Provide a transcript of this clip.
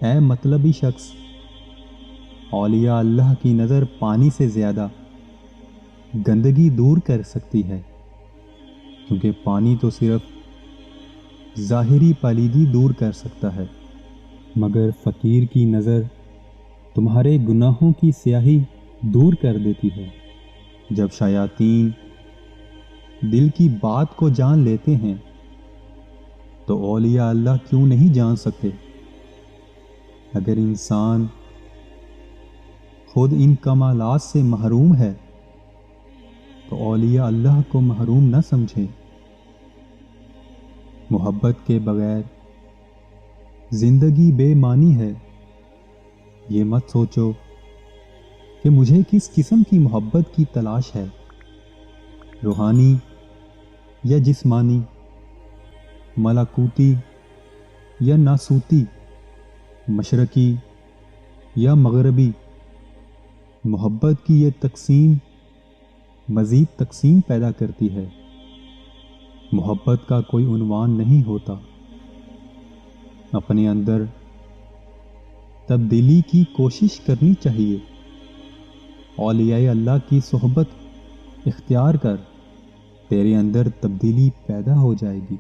اے مطلبی شخص، اولیاء اللہ کی نظر پانی سے زیادہ گندگی دور کر سکتی ہے، کیونکہ پانی تو صرف ظاہری پلیدی دور کر سکتا ہے، مگر فقیر کی نظر تمہارے گناہوں کی سیاہی دور کر دیتی ہے۔ جب شیاطین دل کی بات کو جان لیتے ہیں تو اولیاء اللہ کیوں نہیں جان سکتے؟ اگر انسان خود ان کمالات سے محروم ہے تو اولیاء اللہ کو محروم نہ سمجھے۔ محبت کے بغیر زندگی بے معنی ہے۔ یہ مت سوچو کہ مجھے کس قسم کی محبت کی تلاش ہے، روحانی یا جسمانی، ملکوتی یا ناسوتی، مشرقی یا مغربی۔ محبت کی یہ تقسیم مزید تقسیم پیدا کرتی ہے۔ محبت کا کوئی عنوان نہیں ہوتا۔ اپنے اندر تبدیلی کی کوشش کرنی چاہیے۔ اولیاء اللہ کی صحبت اختیار کر، تیرے اندر تبدیلی پیدا ہو جائے گی۔